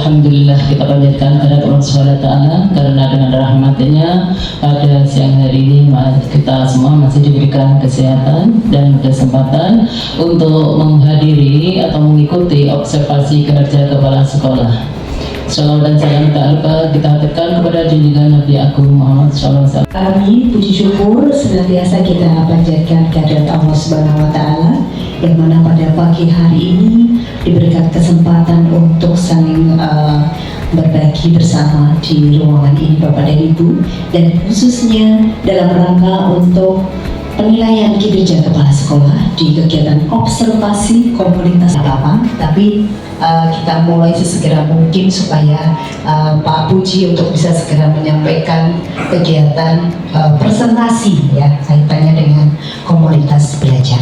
Alhamdulillah kita panjatkan kepada Allah Subhanahu wa Ta'ala, karena dengan rahmat-Nya pada siang hari ini kita semua masih diberikan kesehatan dan kesempatan untuk menghadiri atau mengikuti observasi kinerja kepala sekolah. Salawat dan salam tak lupa kita haturkan kepada junjungan Nabi Agung Muhammad SAW. Kami puji syukur senantiasa kita panjatkan kehadirat Allah Subhanahu wa Ta'ala, yang mana pada pagi hari ini diberikan kesempatan untuk saling berbagi bersama di ruangan ini Bapak dan Ibu, dan khususnya dalam rangka untuk penilaian kinerja kepala sekolah di kegiatan observasi komunitas apa, tapi kita mulai sesegera mungkin supaya Pak Puji untuk bisa segera menyampaikan kegiatan presentasi ya kaitannya dengan komunitas belajar.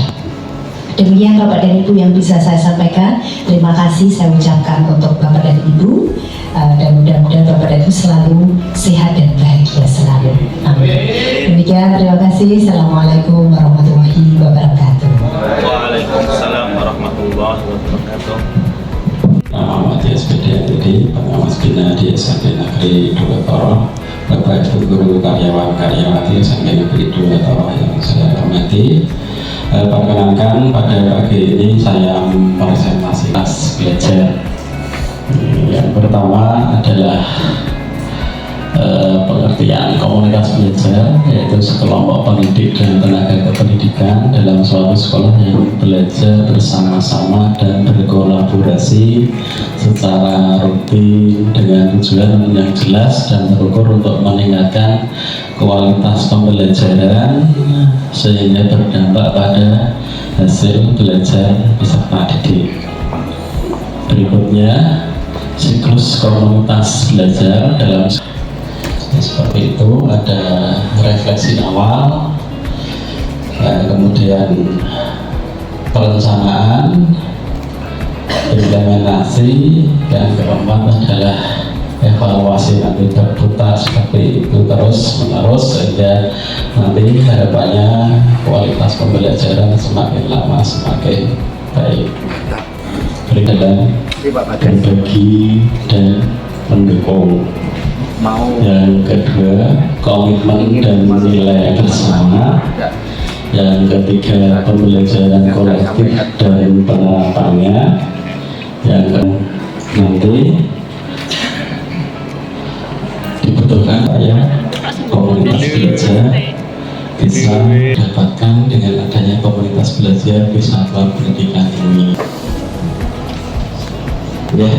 Demikian Bapak dan Ibu yang bisa saya sampaikan. Terima kasih saya ucapkan untuk Bapak dan Ibu, dan mudah-mudahan Bapak dan Ibu selalu sehat dan bahagia selalu. Amin. Demikian, terima kasih. Assalamualaikum warahmatullahi wabarakatuh. Waalaikumsalam warahmatullahi wabarakatuh. Nama Mati SPDMTD, pengawas bina di SMP Negeri 2 Toro, Bapak Ibu Guru karyawan karyawati SMP Negeri 2 Toro yang saya hormati. Perkenalkan, pada pagi ini saya mempresentasi kelas belajar. Yang pertama adalah pengertian komunitas belajar, yaitu sekelompok pendidik dan tenaga kependidikan dalam suatu sekolah yang belajar bersama-sama dan berkolaborasi secara rutin dengan tujuan yang jelas dan terukur untuk meningkatkan kualitas pembelajaran sehingga berdampak pada hasil belajar peserta didik. Berikutnya, siklus komunitas belajar dalam seperti itu ada refleksi awal, kemudian perencanaan, implementasi, dan keempat adalah evaluasi. Nanti berputar seperti itu terus menerus sehingga nanti harapannya kualitas pembelajaran semakin lama semakin baik. Berikutnya berbagi dan mendukung. Yang kedua, komitmen dan nilai bersama. Yang ketiga, pembelajaran kolektif dan penerapannya. Yang nanti dibutuhkan ya komunitas belajar bisa dapatkan dengan adanya komunitas belajar di satuan pendidikan ini. Ya.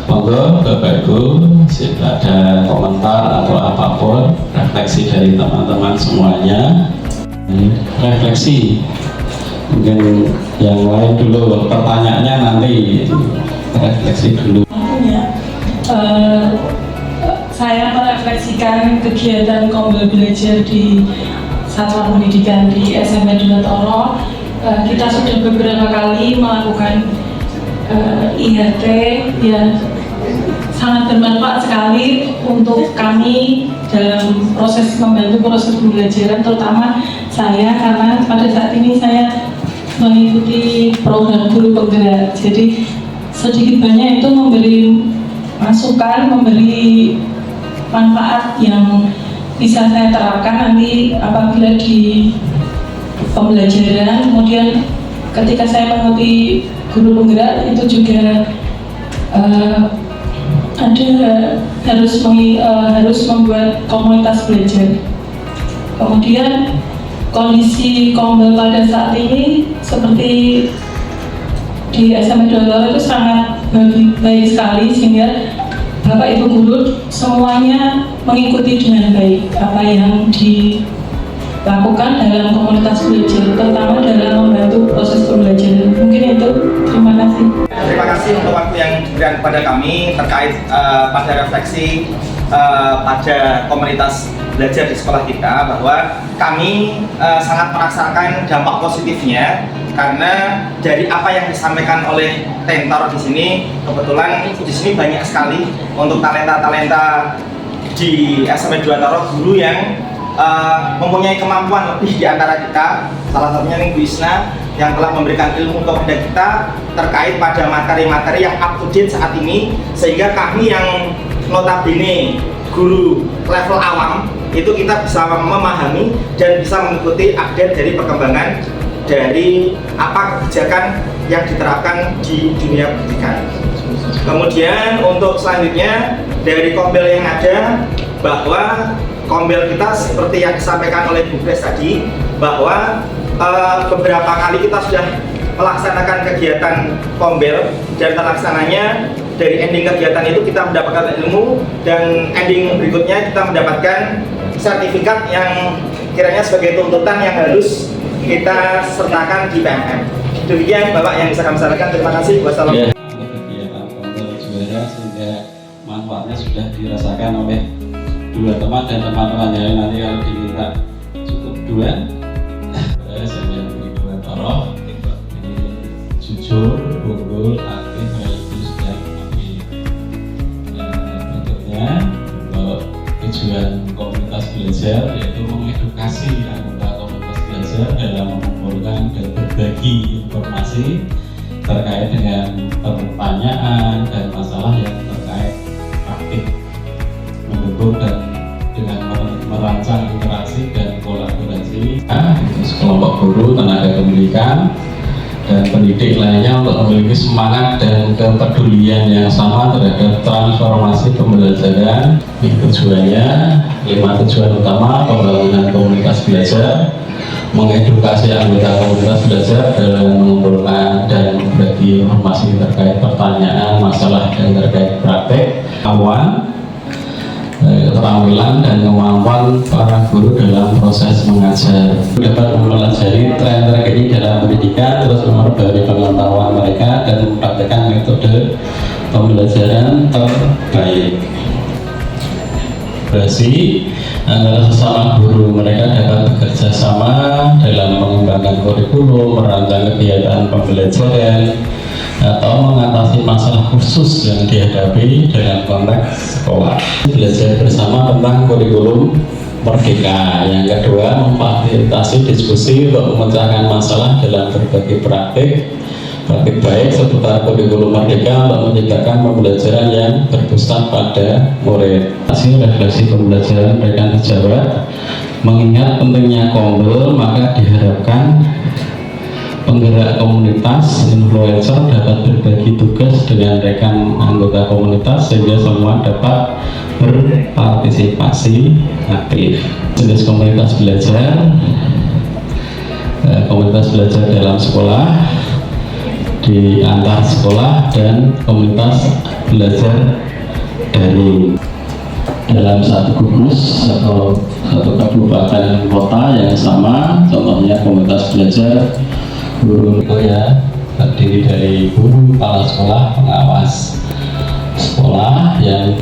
Monggo Bapak Ibu, jika ada komentar atau apapun, refleksi dari teman-teman semuanya. Refleksi, mungkin yang lain dulu, pertanyaannya nanti refleksi dulu. Saya merefleksikan kegiatan Kombel Belajar di Satuan Pendidikan di SMP 2 Toro. Kita sudah beberapa kali melakukan IHT yang sangat bermanfaat sekali untuk kami dalam membantu proses pembelajaran, terutama saya karena pada saat ini saya mengikuti program guru penggerak. Jadi sedikit banyak itu memberi masukan, memberi manfaat yang bisa saya terapkan nanti apabila di pembelajaran. Kemudian ketika saya mengikuti guru penggerak itu juga harus membuat komunitas belajar. Kemudian kondisi Kombel pada saat ini seperti di SMP 2 Toro itu sangat baik sekali, sehingga Bapak Ibu guru semuanya mengikuti dengan baik apa yang dilakukan dalam komunitas belajar, terutama dalam membantu proses pembelajaran. Mungkin itu, terima kasih. Terima kasih untuk waktu yang diberikan kepada kami terkait pada refleksi pada komunitas belajar di sekolah kita, bahwa kami sangat merasakan dampak positifnya karena dari apa yang disampaikan oleh Tentor di sini, kebetulan di sini banyak sekali untuk talenta-talenta di SMP 2 Toro guru yang mempunyai kemampuan lebih di antara kita. Salah satunya nih Bu Isna, yang telah memberikan ilmu kepada kita terkait pada materi-materi yang up to date saat ini, sehingga kami yang notabene guru level awam itu kita bisa memahami dan bisa mengikuti update dari perkembangan dari apa kebijakan yang diterapkan di dunia pendidikan. Kemudian untuk selanjutnya dari kombel yang ada, bahwa kombel kita seperti yang disampaikan oleh Bu Grace tadi, bahwa beberapa kali kita sudah melaksanakan kegiatan kombel, dan terlaksananya dari ending kegiatan itu kita mendapatkan ilmu, dan ending berikutnya kita mendapatkan sertifikat yang kiranya sebagai tuntutan yang harus kita sertakan di PMM. Demikian Bapak yang bisa kami sampaikan. Terima kasih. Wassalamualaikum. Kegiatan kombel juara sehingga manfaatnya sudah dirasakan oleh dua teman dan teman-teman yang nanti kalau diminta cukup dua. Saya beri dua toroh, ini jujur, unggul, aktif, religius, dan aktif. Berikutnya untuk tujuan komunitas belajar yaitu mengedukasi anggota komunitas belajar dalam mengumpulkan dan berbagi informasi terkait dengan pertanyaan dan masalah yang terkait praktik, mendukung dan dengan merancang interaksi dan kolaborasi kelompok guru, tenaga pendidikan, dan pendidik lainnya untuk memiliki semangat dan kepedulian yang sama terhadap transformasi pembelajaran. Tujuannya 5 tujuan utama: pembangunan komunitas belajar, mengedukasi anggota komunitas belajar dalam mengumpulkan dan berbagi informasi terkait pertanyaan, masalah, dan terkait praktek, keterampilan dan kemampuan para guru dalam proses mengajar, dapat mempelajari tren terkini dalam pendidikan, terus memperbarui pengetahuan mereka dan mempraktikkan metode pembelajaran terbaik. Kolaborasi antara sesama guru, mereka dapat bekerja sama dalam mengembangkan kurikulum, merancang kegiatan pembelajaran, atau mengatasi masalah khusus yang dihadapi dalam konteks sekolah. Belajar bersama tentang kurikulum Merdeka. Yang kedua, memfasilitasi diskusi untuk memecahkan masalah dalam berbagai praktik baik seputar kurikulum Merdeka untuk menciptakan pembelajaran yang berpusat pada murid. Hasil refleksi pembelajaran mereka terjawab. Mengingat pentingnya kombel, maka diharapkan penggerak komunitas influencer dapat berbagi tugas dengan rekan anggota komunitas sehingga semua dapat berpartisipasi aktif. Jenis komunitas belajar, komunitas belajar dalam sekolah, di antar sekolah, dan komunitas belajar daring. Dalam satu gugus atau satu kabupaten kota yang sama, contohnya komunitas belajar guru itu ya terdiri dari guru, kepala sekolah, pengawas sekolah. Yang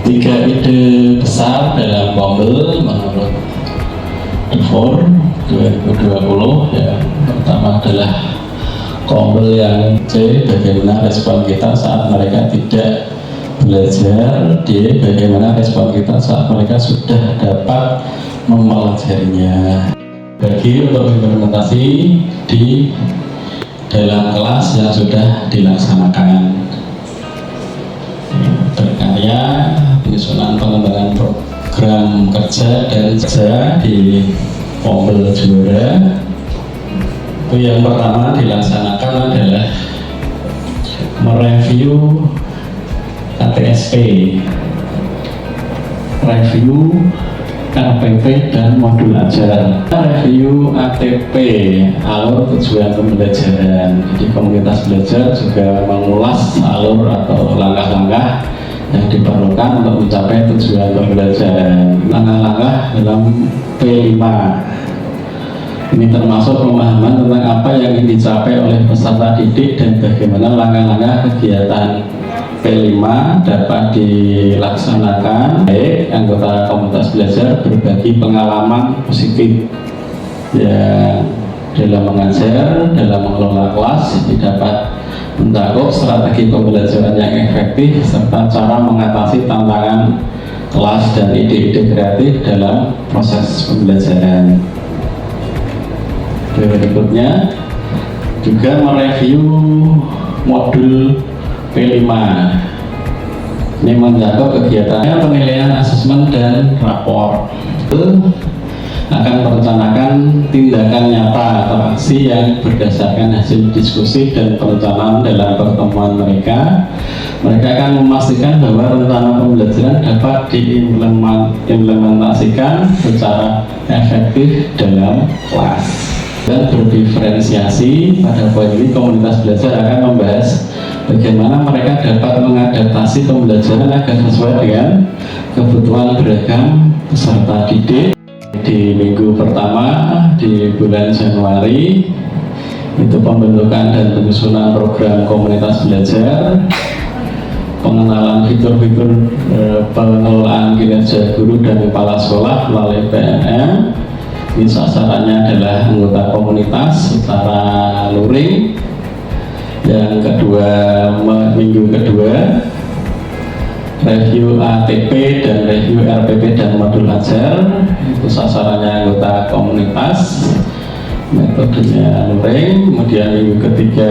3 ide besar dalam kombel menurut DEFOR 2020 ya, pertama adalah kombel yang C, bagaimana respon kita saat mereka tidak belajar. D, bagaimana respon kita saat mereka sudah dapat mempelajarinya. Bagi untuk implementasi di dalam kelas yang sudah dilaksanakan. Berkarya penyusunan pengembangan program kerja dan kerja di kombel juara. Itu yang pertama dilaksanakan adalah mereview KTSP, review KPP dan modul ajar, review ATP, alur tujuan pembelajaran. Jadi komunitas belajar juga mengulas alur atau langkah-langkah yang diperlukan untuk mencapai tujuan pembelajaran. Langkah-langkah dalam P5 ini termasuk pemahaman tentang apa yang ingin dicapai oleh peserta didik dan bagaimana langkah-langkah kegiatan P5 dapat dilaksanakan. Baik, anggota komunitas belajar berbagi pengalaman positif ya dalam mengajar, dalam mengelola kelas. Ini dapat mencakup strategi pembelajaran yang efektif serta cara mengatasi tantangan kelas dan ide-ide kreatif dalam proses pembelajaran. berikutnya juga mereview modul P5. Ini mencakup kegiatannya penilaian, asesmen, dan rapor. Itu akan merencanakan tindakan nyata atau aksi yang berdasarkan hasil diskusi dan perencanaan dalam pertemuan mereka. Mereka akan memastikan bahwa rencana pembelajaran dapat diimplementasikan secara efektif dalam kelas. Dan berdiferensiasi, pada poin ini komunitas belajar akan membahas bagaimana mereka dapat mengadaptasi pembelajaran agar sesuai dengan kebutuhan beragam peserta didik. Di minggu pertama di bulan Januari itu pembentukan dan penyusunan program komunitas belajar, pengenalan fitur-fitur pengelolaan kinerja guru dan kepala sekolah melalui PNM. Ini sasarannya adalah anggota komunitas secara luring. Yang kedua, minggu kedua review ATP dan review RPP dan modul ajar, itu sasarannya anggota komunitas, metodenya luring. Kemudian minggu ketiga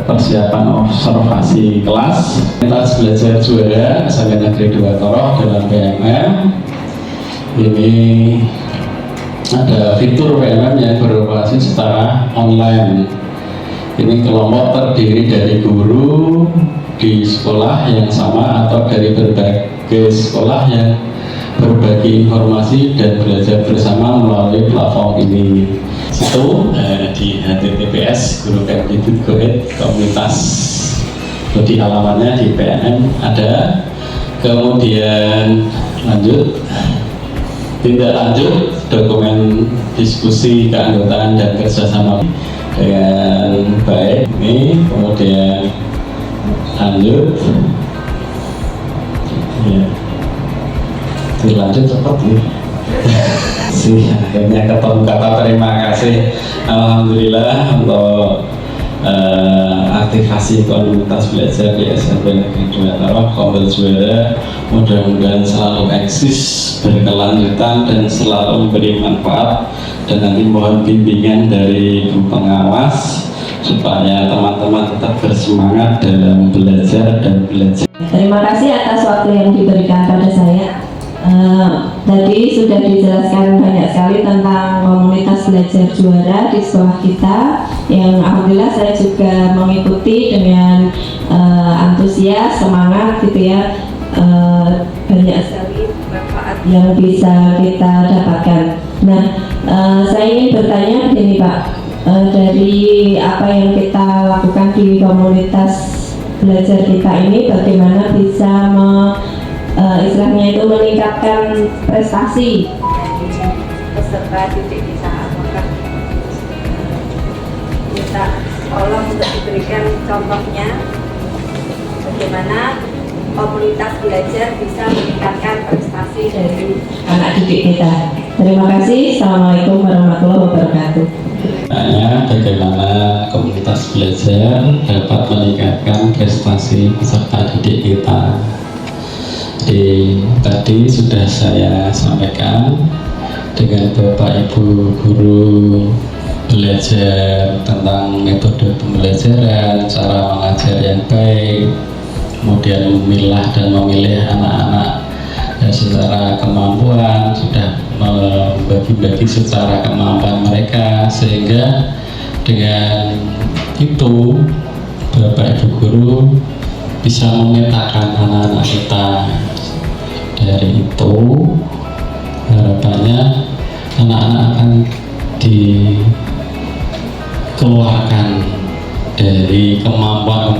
persiapan observasi kelas, komunitas belajar juara SMP Negeri 2 Toroh dalam PMM. Ini ada fitur PMM yang beroperasi secara online. Ini kelompok terdiri dari guru di sekolah yang sama atau dari berbagai sekolah yang berbagi informasi dan belajar bersama melalui platform ini. Itu di https gurukemdikbud.go.id komunitas. Jadi alamannya di PNM ada. Kemudian lanjut, tindak lanjut dokumen diskusi keanggotaan dan kerjasama dengan baik. Ini kemudian lanjut ya, dilanjut cepat nih. Akhirnya ketemu kata terima kasih. Alhamdulillah untuk aktivasi komunitas belajar di SMP Negeri 2 Toroh Kombel Juara mudah-mudahan selalu eksis, berkelanjutan, dan selalu memberi manfaat. Dan nanti mohon bimbingan dari ibu pengawas supaya teman-teman tetap bersemangat dalam belajar dan belajar. Terima kasih atas waktu yang diberikan pada saya. Tadi sudah dijelaskan banyak sekali tentang komunitas belajar juara di sekolah kita, yang alhamdulillah saya juga mengikuti dengan antusias, semangat gitu ya. Banyak sekali manfaat yang bisa kita dapatkan. Nah, saya ingin bertanya begini Pak, dari apa yang kita lakukan di komunitas belajar kita ini, bagaimana bisa istilahnya itu meningkatkan prestasi peserta didik kita? Apakah kita tolong untuk diberikan contohnya bagaimana komunitas belajar bisa meningkatkan prestasi dari anak didik kita? Terima kasih. Assalamualaikum warahmatullahi wabarakatuh. Bagaimana komunitas belajar dapat meningkatkan prestasi peserta didik kita? Tadi sudah saya sampaikan dengan Bapak Ibu guru belajar tentang metode pembelajaran, cara mengajar yang baik, kemudian memilah dan memilih anak-anak secara kemampuan, sudah membagi-bagi secara kemampuan mereka, sehingga dengan itu Bapak Ibu guru bisa memetakan anak-anak kita. Dari itu harapannya anak-anak akan dikeluarkan dari kemampuan,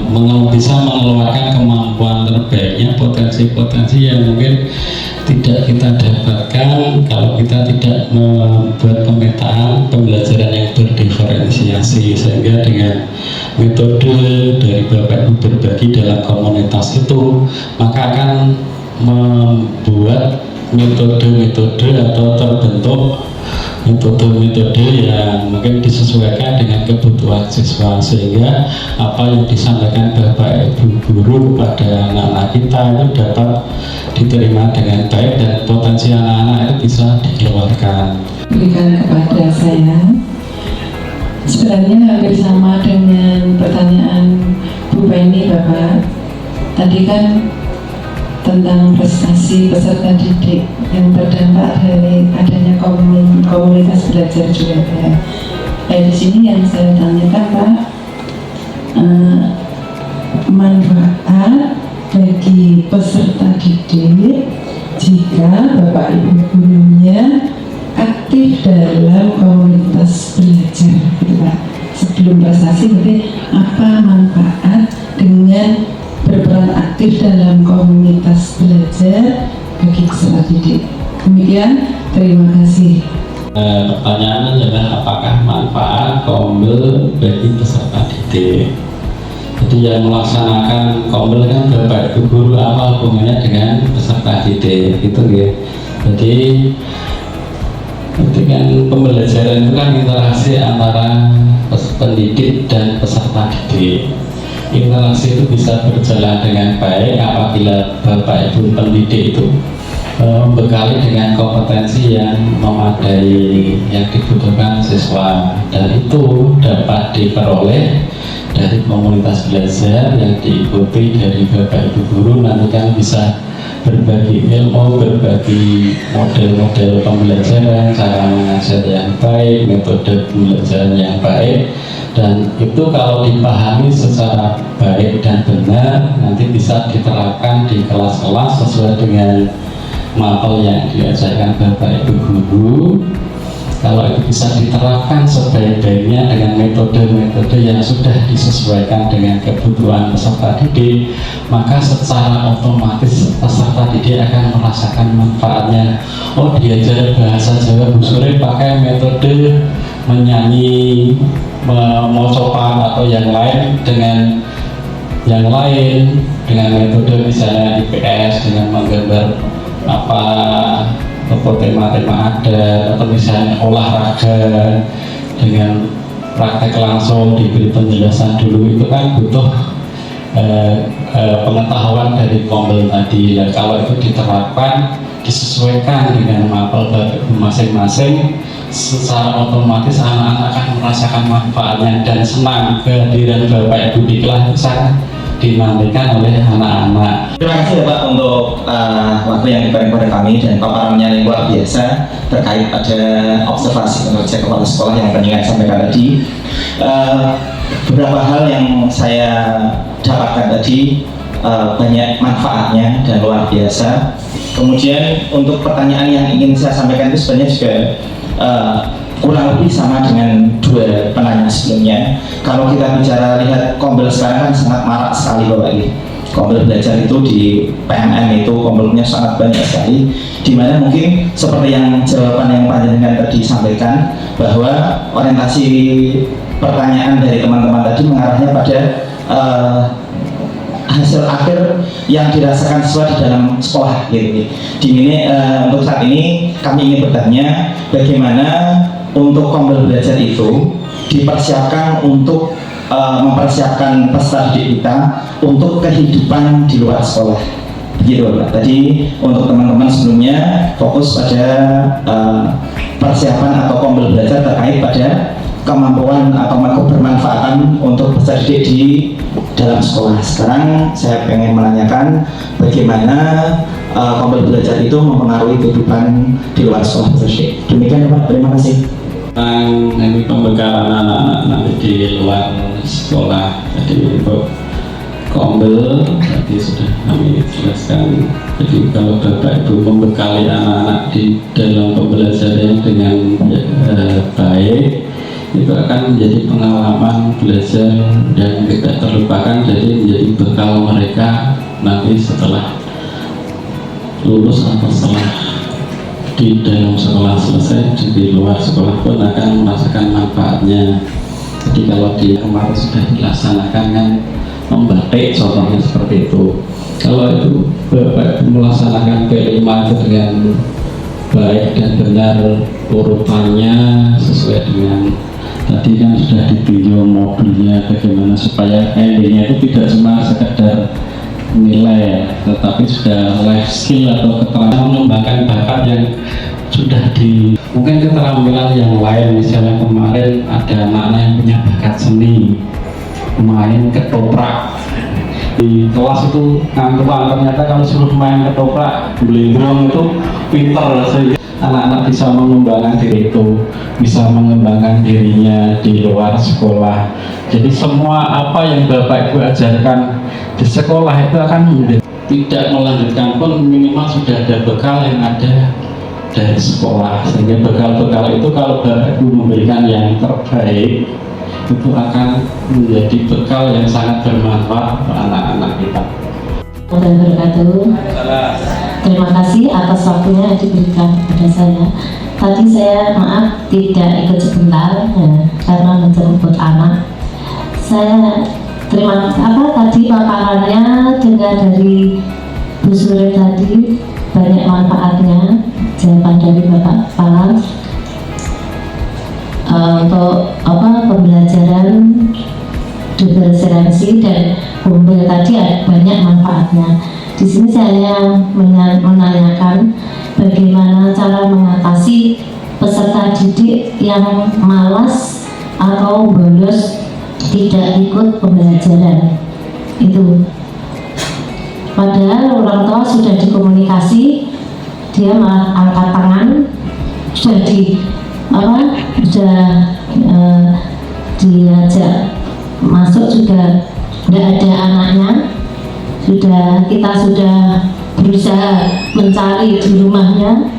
bisa mengeluarkan kemampuan terbaiknya, potensi-potensi yang mungkin tidak kita dapatkan kalau kita tidak membuat pemetaan pembelajaran yang berdiferensiasi. Sehingga dengan metode dari Bapak Ibu berbagi dalam komunitas itu, maka akan membuat metode-metode atau terbentuk metode-metode yang mungkin disesuaikan dengan kebutuhan siswa, sehingga apa yang disampaikan Bapak Ibu guru kepada anak-anak kita itu dapat diterima dengan baik dan potensi anak-anak itu bisa dikeluarkan. Berikan kepada saya Sebenarnya hampir sama dengan pertanyaan Bu Penny, Bapak. Tadi kan tentang prestasi peserta didik yang terdampak dari adanya komunitas belajar juara. Di sini yang saya tanyakan, Pak, manfaat bagi peserta didik jika Bapak Ibu gurunya aktif dalam komunitas belajar, gitu Pak. Sebelum prestasi, berarti apa manfaat dengan berperan aktif dalam komunitas belajar bagi peserta didik? Demikian, terima kasih. Pertanyaannya adalah apakah manfaat Kombel bagi peserta didik? Jadi yang melaksanakan Kombel kan Bapak Ibu guru, apa hubungannya dengan peserta didik itu ya. Jadi kan pembelajaran itu kan interaksi antara pendidik dan peserta didik. Interaksi itu bisa berjalan dengan baik apabila Bapak Ibu pendidik itu membekali dengan kompetensi yang memadai yang dibutuhkan siswa, dan itu dapat diperoleh dari komunitas belajar yang diikuti dari Bapak Ibu guru. Nanti kan bisa berbagi ilmu, berbagi model-model pembelajaran, cara mengajar yang baik, metode pembelajaran yang baik, dan itu kalau dipahami secara baik dan benar nanti bisa diterapkan di kelas-kelas sesuai dengan mapel yang diajarkan Bapak Ibu guru. Kalau itu bisa diterapkan sebaik-baiknya dengan metode-metode yang sudah disesuaikan dengan kebutuhan peserta didik, maka secara otomatis peserta didik akan merasakan manfaatnya. Oh, diajar bahasa Jawa Bu Suri pakai metode menyanyi, mocopan atau yang lain dengan metode misalnya IPS dengan menggambar apa tema-tema ada, atau misalnya olahraga dengan praktek langsung diberi penjelasan dulu. Itu kan butuh pengetahuan dari Kombel tadi. Dan kalau itu diterapkan, disesuaikan dengan mapel masing-masing, secara otomatis anak-anak akan merasakan manfaatnya dan senang. Kehadiran Bapak Ibu di kelas sangat dinantikan oleh anak-anak. Terima kasih ya Pak untuk waktu yang diberikan kepada kami dan paparannya yang luar biasa terkait pada observasi kinerja kepala sekolah yang penjenengan sampaikan tadi. Beberapa hal yang saya dapatkan tadi banyak manfaatnya dan luar biasa. Kemudian untuk pertanyaan yang ingin saya sampaikan itu sebenarnya juga kurang lebih sama dengan dua penanya sebelumnya. Kalau kita bicara lihat Kombel sekarang kan sangat marak sekali Bapak Ibu. Kombel belajar itu di PMM itu Kombelnya sangat banyak sekali, dimana mungkin seperti yang jawaban yang panjenengan tadi sampaikan, bahwa orientasi pertanyaan dari teman-teman tadi mengarahnya pada hasil akhir yang dirasakan siswa di dalam sekolah gitu. Untuk saat ini kami ingin bertanya bagaimana untuk Kombel belajar itu dipersiapkan untuk mempersiapkan peserta didik kita untuk kehidupan di luar sekolah. Begitu Pak. Tadi untuk teman-teman sebelumnya fokus pada persiapan atau Kombel belajar terkait pada kemampuan atau kebermanfaatan untuk peserta didik di dalam sekolah. Sekarang saya pengen menanyakan bagaimana Kombel belajar itu mempengaruhi kehidupan di luar sekolah peserta didik. Demikian Pak, terima kasih. Ini pembekalan anak-anak nanti di luar sekolah. Jadi untuk Kombel tadi sudah kami jelaskan. Jadi kalau Bapak Ibu membekali anak-anak di dalam pembelajaran dengan baik, itu akan menjadi pengalaman belajar yang tidak terlupakan. Jadi menjadi bekal mereka nanti setelah lulus atau setelah di dalam sekolah selesai, di luar sekolah pun akan merasakan manfaatnya. Jadi kalau di kemarin sudah dilaksanakan kan membatik contohnya seperti itu. Kalau itu Bapak melaksanakan P5 itu dengan baik dan benar urutannya sesuai dengan tadi kan sudah ditinjau modulnya bagaimana supaya endingnya itu tidak cuma sekedar nilai, tetapi sudah life skill atau keterampilan mengembangkan bakat yang sudah di mungkin keterampilan yang lain, misalnya kemarin ada anak-anak yang punya bakat seni main ketoprak di kelas itu ngangkutan, ternyata kalau suruh main ketoprak belingrong itu pinter, sehingga anak-anak bisa mengembangkan diri itu, bisa mengembangkan dirinya di luar sekolah. Jadi semua apa yang Bapak Ibu ajarkan di sekolah itu akan tidak melanjutkan pun minimal sudah ada bekal yang ada dari sekolah, sehingga bekal-bekal itu kalau Bapak Ibu memberikan yang terbaik itu akan menjadi bekal yang sangat bermanfaat untuk anak-anak kita. Terima kasih atas waktunya yang diberikan kepada saya. Tadi saya maaf tidak ikut sebentar karena menjemput anak. Saya terima tadi paparannya dengar dari Bu Sure tadi banyak manfaatnya, jawaban dari Bapak Kepala untuk pembelajaran diferensiasi dan kumpul tadi ada banyak manfaatnya. Di sini saya menanyakan bagaimana cara mengatasi peserta didik yang malas atau bolos tidak ikut pembelajaran itu. Padahal orang tua sudah dikomunikasi, dia malah angkat tangan, sudah diajak masuk juga tidak ada anaknya. Kita sudah berusaha mencari di rumahnya,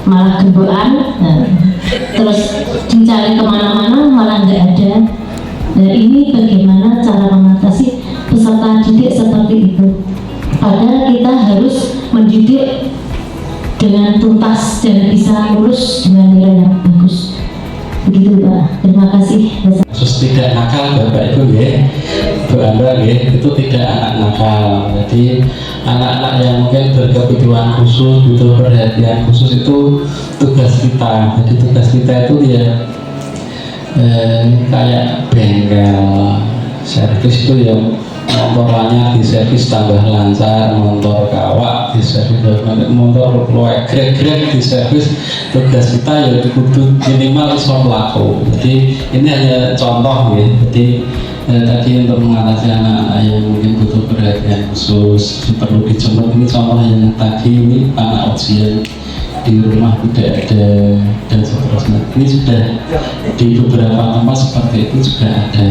malah gembokan, terus dicari kemana-mana malah nggak ada. Nah, ini bagaimana cara mengatasi peserta didik seperti itu? Padahal kita harus mendidik dengan tuntas dan bisa lulus dengan nilai yang bagus. Begitu Pak. Terima kasih. Terus tidak nakal Bapak Ibu ya, Bu Anda ya, itu tidak anak nakal. Jadi anak-anak yang mungkin berkebutuhan khusus, butuh perhatian khusus itu tugas kita. Jadi tugas kita itu ya kayak bengkel servis itu ya, motornya di servis tambah lancar, motor kawak di servis, motor grek-grek di servis. Tugas kita ya kudu minimal iso mlaku. Jadi ini hanya contoh ya. Jadi tadi untuk mengatasi anak-anak yang mungkin butuh perhatian khusus, perlu dijemput, ini contoh yang tadi ini anak ujian di rumah tidak ada dan seterusnya. Ini sudah di beberapa tempat seperti itu sudah ada.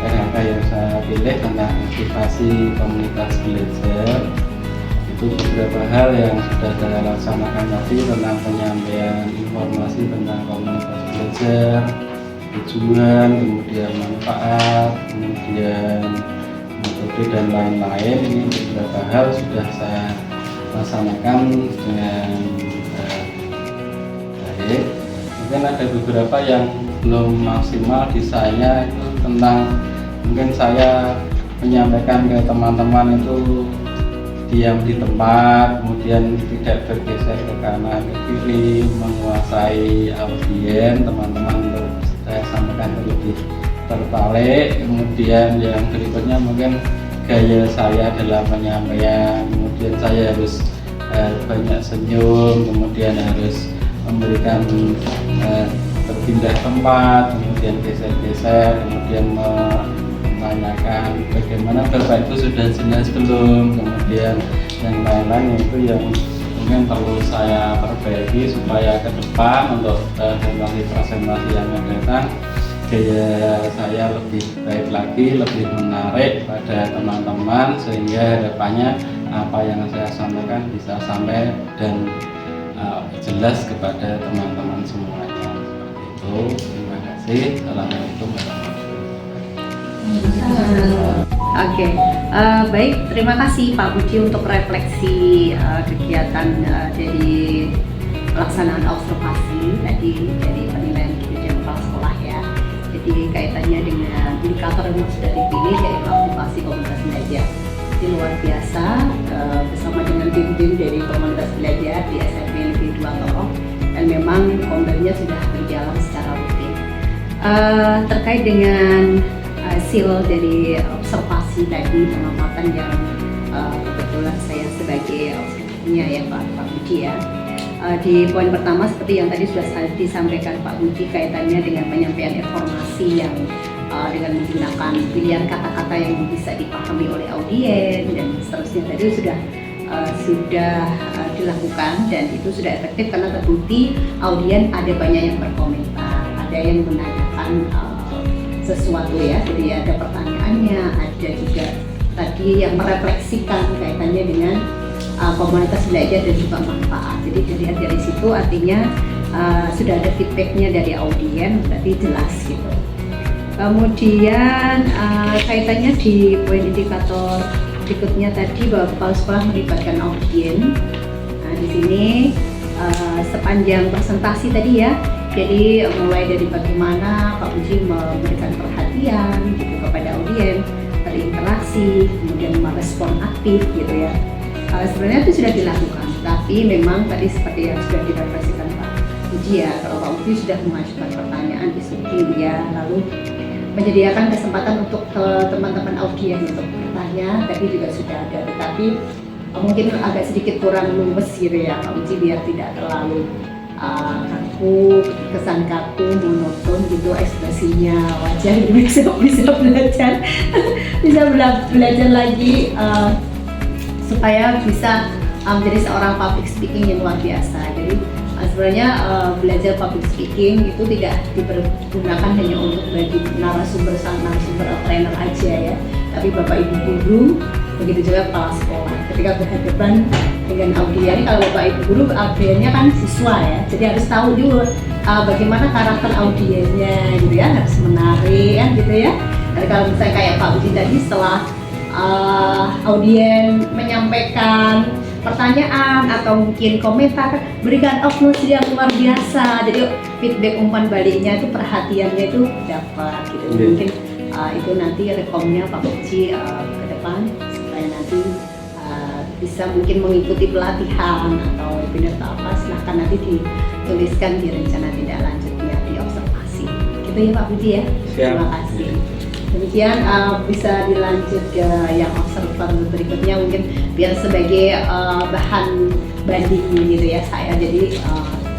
RHK yang saya pilih tentang aktivasi komunitas belajar, itu beberapa hal yang sudah saya laksanakan tadi tentang penyampaian informasi tentang komunitas belajar, tujuan, kemudian manfaat, kemudian metode dan lain-lain. Ini beberapa hal sudah saya laksanakan dengan baik. Mungkin ada beberapa yang belum maksimal di saya, itu tentang mungkin saya menyampaikan ke teman-teman itu diam di tempat, kemudian tidak bergeser ke kanan ke kiri, menguasai audien. Teman-teman untuk saya sampaikan lebih tertarik. Kemudian yang berikutnya mungkin gaya saya dalam penyampaian, kemudian saya harus banyak senyum, kemudian harus memberikan berpindah tempat, kemudian geser-geser, kemudian menanyakan bagaimana Bapak itu sudah jelas belum, kemudian yang lain-lain itu yang mungkin perlu saya perbaiki supaya ke depan untuk presentasi yang akan datang gaya saya lebih baik lagi, lebih menarik pada teman-teman, sehingga harapannya apa yang saya sampaikan bisa sampai dan jelas kepada teman-teman semuanya. Terima kasih. Assalamualaikum warahmatullahi wabarakatuh. Oke, baik. Terima kasih Pak Budi untuk refleksi kegiatan dari pelaksanaan observasi tadi dari penilaian kinerja kepala sekolah ya. Jadi kaitannya dengan indikator yang sudah dipilih yaitu aktivasi komunitas belajar. Jadi luar biasa bersama dengan tim-tim dari komunitas belajar di SMP Negeri 2 Toro. Dan memang kombelnya sudah berjalan secara rutin. Terkait dengan hasil dari observasi observasi tadi, pengamatan yang kebetulan saya sebagai observernya ya Pak Budi ya. Di poin pertama seperti yang tadi sudah disampaikan Pak Budi kaitannya dengan penyampaian informasi yang dengan menggunakan pilihan kata-kata yang bisa dipahami oleh audien dan seterusnya tadi sudah dilakukan dan itu sudah efektif karena terbukti audien ada banyak yang berkomentar, ada yang menanyakan sesuatu ya, jadi ada pertanyaannya, ada juga tadi yang merefleksikan kaitannya dengan komunitas belajar dan juga manfaat. Jadi dilihat dari situ artinya sudah ada feedbacknya dari audien, berarti jelas gitu. Kemudian kaitannya di poin indikator berikutnya tadi bahwa kepala sekolah melibatkan audien. Nah di sini sepanjang presentasi tadi ya, jadi mulai dari bagaimana Pak Uji memberikan perhatian gitu kepada audien, berinteraksi, kemudian merespon aktif gitu ya. Sebenarnya itu sudah dilakukan, tapi memang tadi seperti yang sudah direfleksikan Pak Uji ya, kalau Pak Uji sudah mengajukan pertanyaan, diskusi ya, lalu menyediakan kesempatan untuk teman-teman audien untuk bertanya, tadi juga sudah ada, tetapi mungkin agak sedikit kurang luwes gitu ya Pak Uji, biar tidak terlalu kaku, kesan kaku, monoton gitu ekspresinya wajah, bisa belajar lagi supaya bisa menjadi seorang public speaking yang luar biasa. Jadi sebenarnya belajar public speaking itu tidak dipergunakan hanya untuk bagi narasumber trainer aja ya, tapi Bapak Ibu guru, begitu juga kepala sekolah ketika berhadapan dengan audien. Kalau Bapak Ibu guru audiennya kan siswa ya, jadi harus tahu dulu bagaimana karakter audiennya gitu ya, harus menarik kan gitu ya. Dan kalau misalnya kayak Pak Budi tadi setelah audien menyampaikan pertanyaan atau mungkin komentar, berikan acknowledge yang luar biasa, jadi feedback umpan baliknya itu perhatiannya itu dapat gitu. Mungkin itu nanti rekomnya Pak Budi ke depan supaya nanti bisa mungkin mengikuti pelatihan atau webinar atau apa, silahkan nanti dituliskan di rencana tindak lanjutnya di observasi gitu ya Pak Budi ya. Terima kasih. Demikian bisa dilanjut ke yang observer berikutnya mungkin biar sebagai bahan banding gitu ya saya, jadi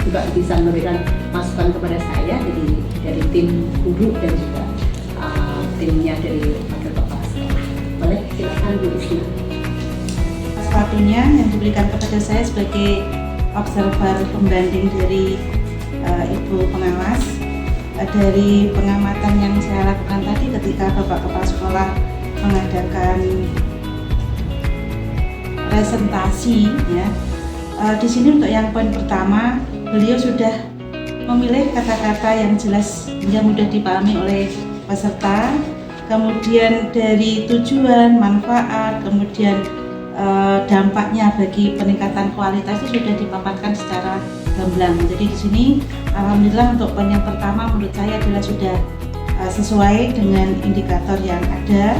juga bisa memberikan masukan kepada saya jadi dari tim guru dan juga timnya dari wakil kepala sekolah. Boleh silakan Bu Isna. Satunya yang diberikan kepada saya sebagai observer pembanding dari Ibu Pengawas. Dari pengamatan yang saya lakukan tadi ketika Bapak Kepala Sekolah mengadakan presentasi ya, di sini untuk yang poin pertama beliau sudah memilih kata-kata yang jelas yang mudah dipahami oleh peserta, kemudian dari tujuan, manfaat, kemudian dampaknya bagi peningkatan kualitas itu sudah dipaparkan secara gamblang. Jadi di sini alhamdulillah untuk poin yang pertama menurut saya adalah sudah sesuai dengan indikator yang ada.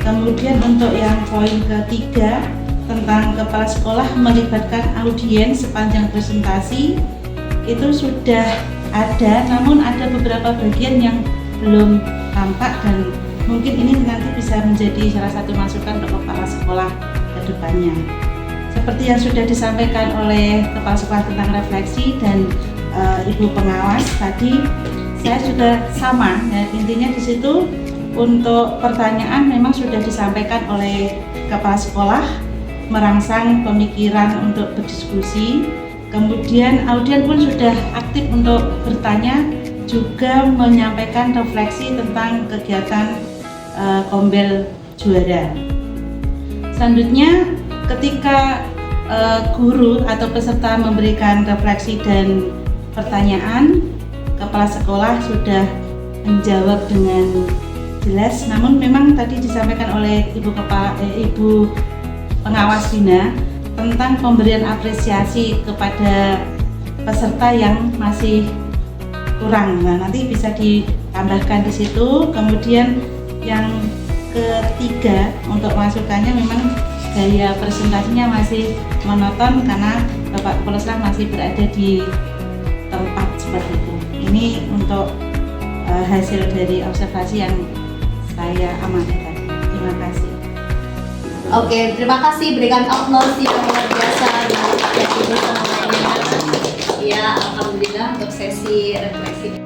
Kemudian untuk yang poin ketiga tentang kepala sekolah melibatkan audien sepanjang presentasi itu sudah ada, namun ada beberapa bagian yang belum tampak dan mungkin ini nanti bisa menjadi salah satu masukan untuk kepala sekolah ke depannya. Seperti yang sudah disampaikan oleh kepala sekolah tentang refleksi dan Ibu Pengawas tadi, saya juga sama ya, intinya di situ untuk pertanyaan memang sudah disampaikan oleh kepala sekolah, merangsang pemikiran untuk berdiskusi, kemudian audien pun sudah aktif untuk bertanya, juga menyampaikan refleksi tentang kegiatan Kombel Juara. Selanjutnya ketika guru atau peserta memberikan refleksi dan pertanyaan, kepala sekolah sudah menjawab dengan jelas, namun memang tadi disampaikan oleh Ibu Pengawas Bina tentang pemberian apresiasi kepada peserta yang masih kurang. Nah, nanti bisa ditambahkan di situ. Kemudian yang ketiga untuk masukannya memang gaya presentasinya masih monoton karena Bapak Kepala Sekolah masih berada di tempat seperti itu. Ini untuk hasil dari observasi yang saya amati tadi. Terima kasih. Oke, terima kasih, berikan aplaus yang luar biasa untuk Ibu semuanya. Ya, alhamdulillah untuk sesi refleksi